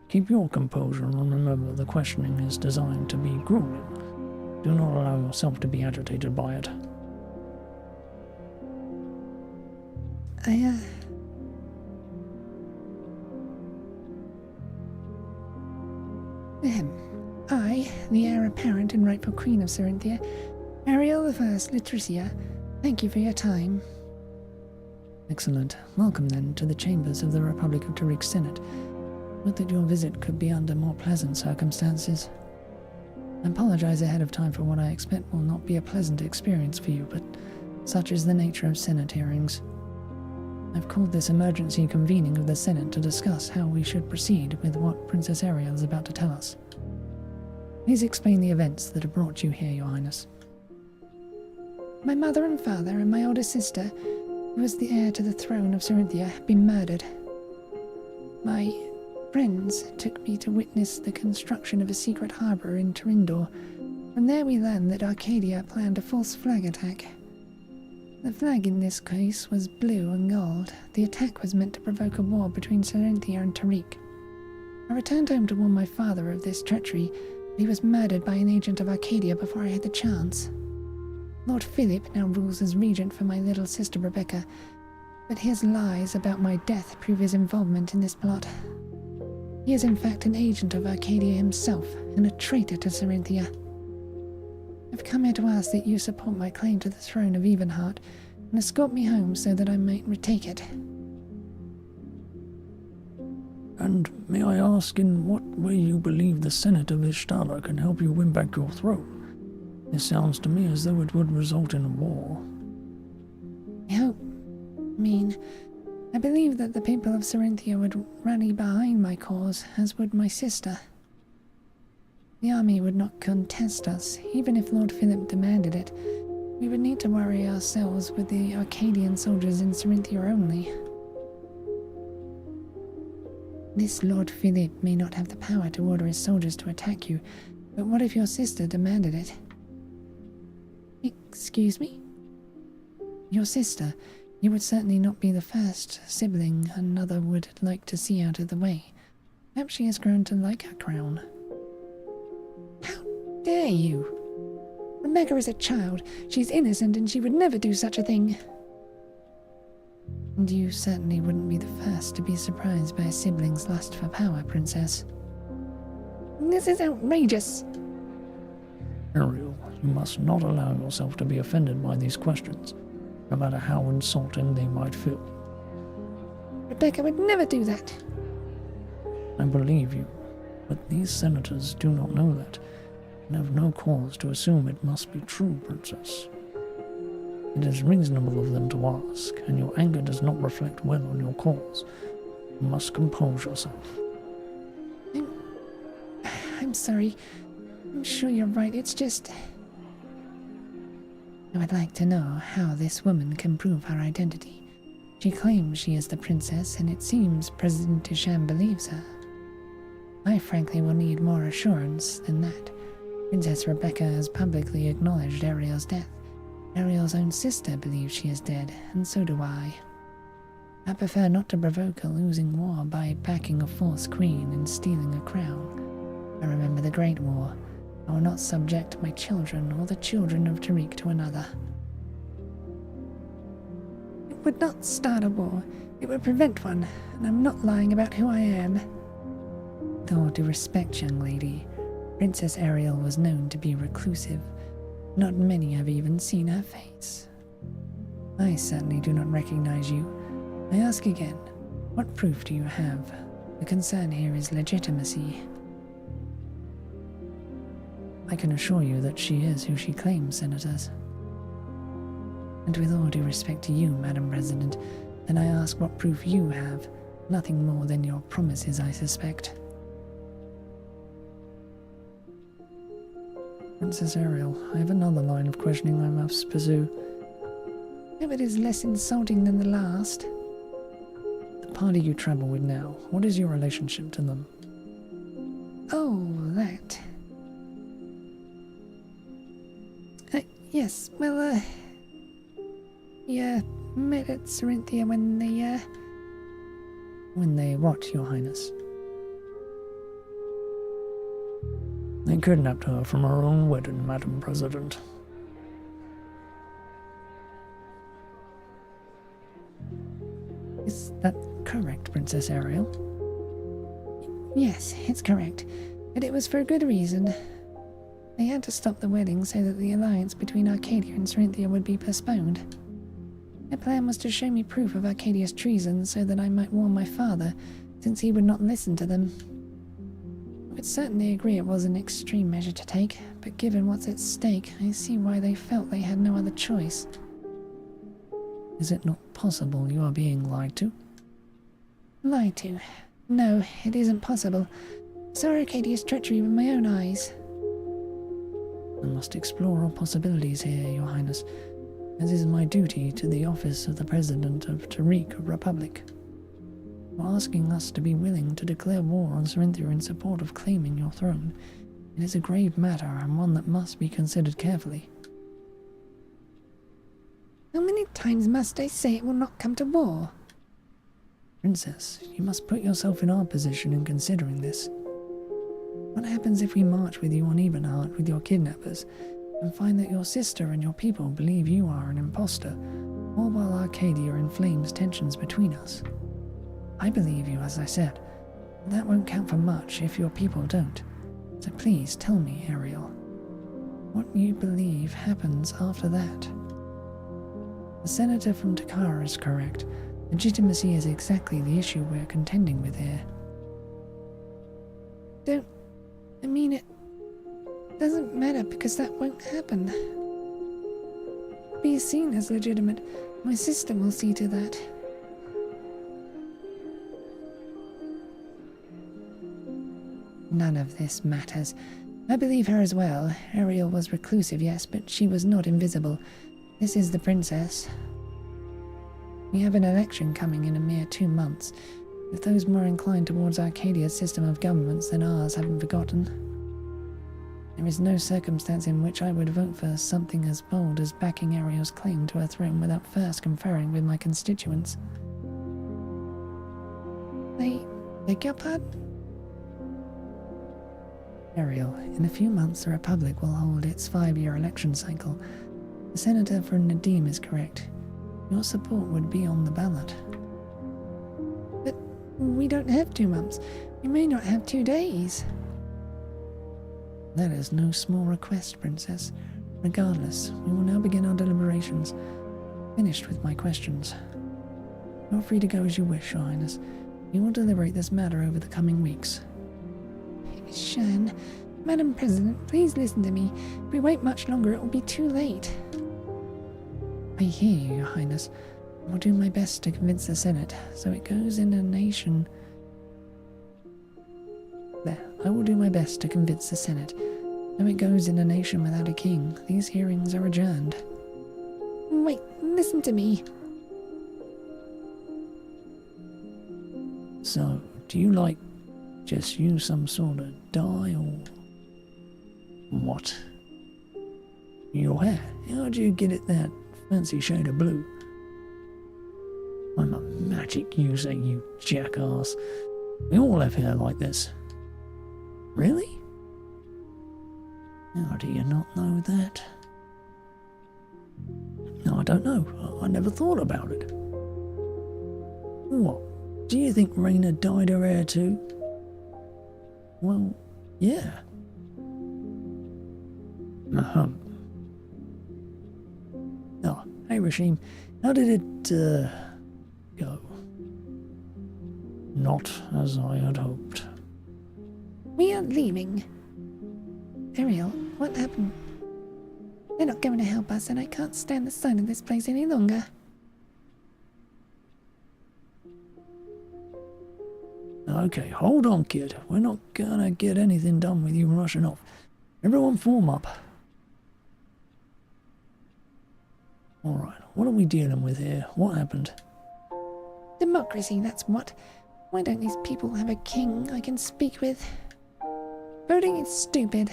Keep your composure and remember the questioning is designed to be grueling. Do not allow yourself to be agitated by it. I, the heir apparent and rightful Queen of Cerinthia, Ariel the First Latricia, thank you for your time. Excellent. Welcome then to the chambers of the Republic of Tariq's Senate. Would that your visit could be under more pleasant circumstances. I apologize ahead of time for what I expect will not be a pleasant experience for you, but such is the nature of Senate hearings. I've called this emergency convening of the Senate to discuss how we should proceed with what Princess Ariel is about to tell us. Please explain the events that have brought you here, Your Highness. My mother and father and my older sister, who was the heir to the throne of Cerinthia, have been murdered. My friends took me to witness the construction of a secret harbour in Terindor. From there we learned that Arcadia planned a false flag attack. The flag in this case was blue and gold. The attack was meant to provoke a war between Cerinthia and Tariq. I returned home to warn my father of this treachery, but he was murdered by an agent of Arcadia before I had the chance. Lord Philip now rules as regent for my little sister Rebecca, but his lies about my death prove his involvement in this plot. He is in fact an agent of Arcadia himself, and a traitor to Cerinthia. I've come here to ask that you support my claim to the throne of Evenheart, and escort me home so that I might retake it. And may I ask in what way you believe the Senate of Ishtala can help you win back your throne? This sounds to me as though it would result in a war. I believe that the people of Cerinthia would rally behind my cause, as would my sister. The army would not contest us, even if Lord Philip demanded it. We would need to worry ourselves with the Arcadian soldiers in Cerinthia only. This Lord Philip may not have the power to order his soldiers to attack you, but what if your sister demanded it? Excuse me? Your sister. You would certainly not be the first sibling another would like to see out of the way. Perhaps she has grown to like her crown. How dare you? Rebecca is a child. She's innocent and she would never do such a thing. And you certainly wouldn't be the first to be surprised by a sibling's lust for power, Princess. This is outrageous. Ariel, you must not allow yourself to be offended by these questions, no matter how insulting they might feel. Rebecca would never do that. I believe you, but these senators do not know that, and have no cause to assume it must be true, Princess. It is reasonable of them to ask, and your anger does not reflect well on your cause. You must compose yourself. I'm sorry. I'm sure you're right. It's just... I would like to know how this woman can prove her identity. She claims she is the princess, and it seems President Duchamp believes her. I frankly will need more assurance than that. Princess Rebecca has publicly acknowledged Ariel's death. Ariel's own sister believes she is dead, and so do I. I prefer not to provoke a losing war by backing a false queen and stealing a crown. I remember the Great War. I will not subject my children or the children of Tariq to another. It would not start a war. It would prevent one, and I'm not lying about who I am. With all due respect, young lady, Princess Ariel was known to be reclusive. Not many have even seen her face. I certainly do not recognize you. I ask again, what proof do you have? The concern here is legitimacy. I can assure you that she is who she claims, Senators. And with all due respect to you, Madam President, then I ask what proof you have. Nothing more than your promises, I suspect. Princess Ariel, I have another line of questioning I must pursue. If it is less insulting than the last. The party you travel with now, what is your relationship to them? Oh, that. Yes, well, met at Corinthia when they, When they what, Your Highness? They kidnapped her from her own wedding, Madam President. Is that correct, Princess Ariel? Yes, it's correct. But it was for a good reason. They had to stop the wedding so that the alliance between Arcadia and Corinthia would be postponed. Their plan was to show me proof of Arcadia's treason so that I might warn my father, since he would not listen to them. I would certainly agree it was an extreme measure to take, but given what's at stake, I see why they felt they had no other choice. Is it not possible you are being lied to? Lied to? No, it isn't possible. I saw Arcadia's treachery with my own eyes. I must explore all possibilities here, Your Highness, as is my duty to the office of the President of Tariq Republic. For asking us to be willing to declare war on Corinthia in support of claiming your throne, it is a grave matter and one that must be considered carefully. How many times must I say it will not come to war? Princess, you must put yourself in our position in considering this. What happens if we march with you on even heart with your kidnappers and find that your sister and your people believe you are an impostor, all while Arcadia inflames tensions between us? I believe you, as I said, but that won't count for much if your people don't. So please tell me, Ariel, what you believe happens after that. The senator from Takara is correct. Legitimacy is exactly the issue we're contending with here. It doesn't matter because that won't happen. Be seen as legitimate. My sister will see to that. None of this matters. I believe her as well. Ariel was reclusive, yes, but she was not invisible. This is the princess. We have an election coming in a mere 2 months. If those more inclined towards Arcadia's system of governments than ours haven't forgotten. There is no circumstance in which I would vote for something as bold as backing Ariel's claim to her throne without first conferring with my constituents. I beg your pardon? Ariel, in a few months the Republic will hold its 5-year election cycle. The senator for Nadim is correct. Your support would be on the ballot. But we don't have 2 months. We may not have 2 days. That is no small request, Princess. Regardless, we will now begin our deliberations. Finished with my questions. You are free to go as you wish, Your Highness. We will deliberate this matter over the coming weeks. Shan, Madam President, please listen to me. If we wait much longer, it will be too late. I hear you, Your Highness. I will do my best to convince the Senate, so it goes in a nation... There, I will do my best to convince the Senate. Though it goes in a nation without a king, these hearings are adjourned. Wait, listen to me. So, do you like just use some sort of dye or what? Your hair? How'd you get it that fancy shade of blue? I'm a magic user, you jackass. We all have hair like this. Really? How do you not know that? No, I don't know. I never thought about it. What? Do you think Raina dyed her hair too? Well, yeah. Oh, hey Rashim, how did it, go? Not as I had hoped. We are leaving. Ariel, what happened? They're not going to help us, and I can't stand the sight of this place any longer. Okay, hold on, kid. We're not gonna get anything done with you rushing off. Everyone form up. Alright, what are we dealing with here? What happened? Democracy, that's what. Why don't these people have a king I can speak with? Voting is stupid.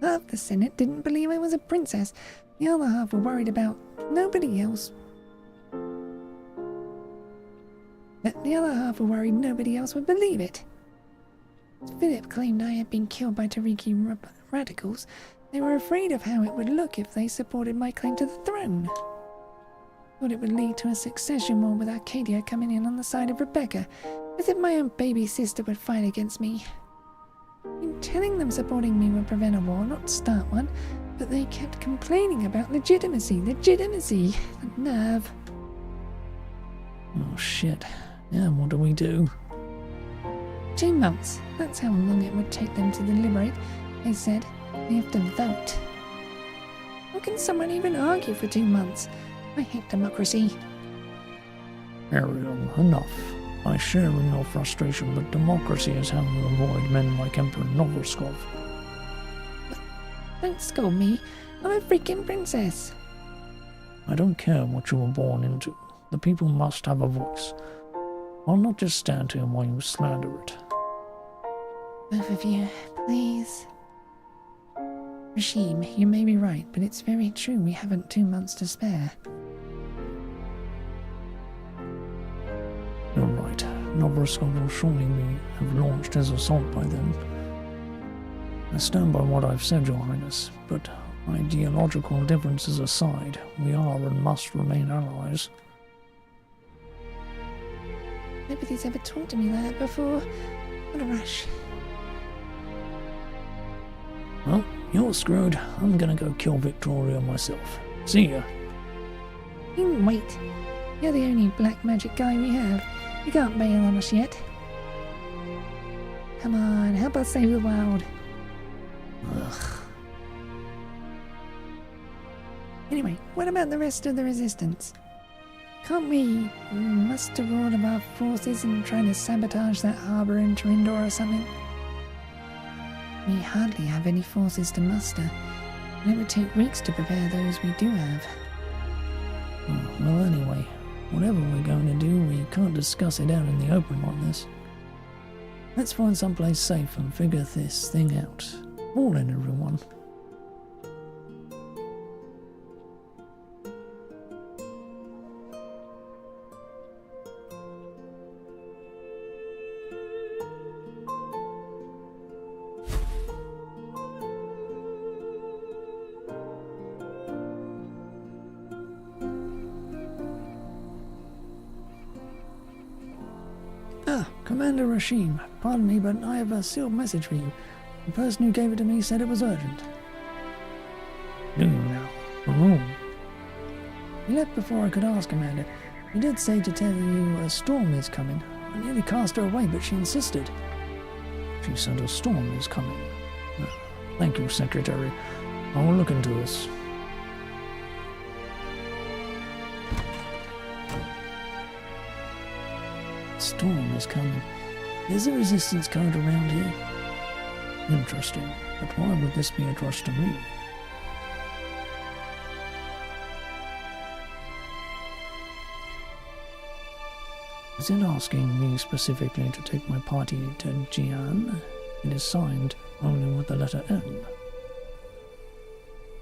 Half the Senate didn't believe I was a princess. The other half were worried about nobody else. The other half were worried nobody else would believe it. Philip claimed I had been killed by Tariki radicals. They were afraid of how it would look if they supported my claim to the throne. Thought it would lead to a succession war with Arcadia coming in on the side of Rebecca, as if my own baby sister would fight against me. In telling them supporting me would prevent a war, not start one, but they kept complaining about legitimacy. The nerve. Oh shit. Yeah, what do we do? 2 months. That's how long it would take them to deliberate. They said they have to vote. How can someone even argue for 2 months? I hate democracy. Ariel, enough. I share in your frustration, but democracy is how you avoid men like Emperor Novoskov. Don't scold me. I'm a freaking princess. I don't care what you were born into. The people must have a voice. I'll not just stand here while you slander it. Both of you, please. Rashim, you may be right, but it's very true we haven't 2 months to spare. You're right. Novoskov will surely have launched his assault by then. I stand by what I've said, Your Highness, but ideological differences aside, we are and must remain allies. Nobody's ever talked to me like that before. What a rush. Well, you're screwed. I'm gonna go kill Victoria myself. See ya. Wait. You're the only black magic guy we have. You can't bail on us yet. Come on, help us save the world. Ugh. Anyway, what about the rest of the resistance? Can't we muster all of our forces and try to sabotage that harbour in Tarindor or something? We hardly have any forces to muster, and it would take weeks to prepare those we do have. Well, anyway, whatever we're going to do, we can't discuss it out in the open like this. Let's find someplace safe and figure this thing out. Morning, everyone. Commander Rashim, pardon me, but I have a sealed message for you. The person who gave it to me said it was urgent. Do you now? For whom? He left before I could ask, Commander. He did say to tell you a storm is coming. I nearly cast her away, but she insisted. She said a storm is coming. Thank you, Secretary. I will look into this. Storm is coming. Is a resistance code around here? Interesting, but why would this be addressed to me? Is it asking me specifically to take my party to Jian? It is signed only with the letter M.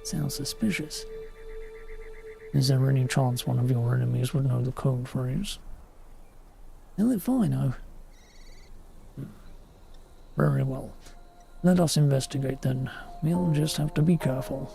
Sounds suspicious. Is there any chance one of your enemies would know the code phrase? Hell if I know. Very well. Let us investigate then. We'll just have to be careful.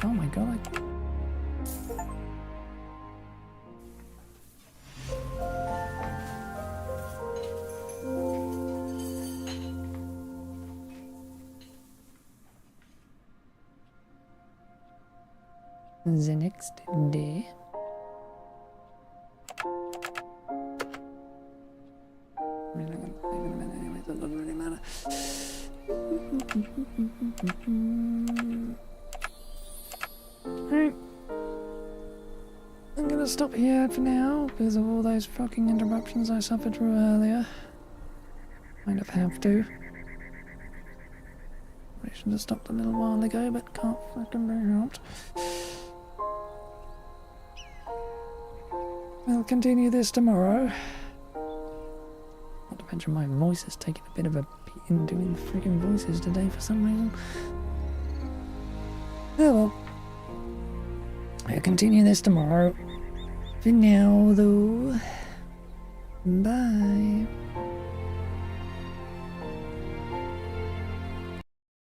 Oh my god, the next day. mean, I'm gonna leave in a minute anyway, so it doesn't really matter. Alright. I'm gonna stop here for now because of all those fucking interruptions I suffered through earlier. Kind of have to. I should have stopped a little while ago, but can't fucking be helped. We'll continue this tomorrow. Not to mention my voice is taking a bit of a beating doing the freaking voices today for some reason. Oh well. We'll continue this tomorrow. For now, though, bye.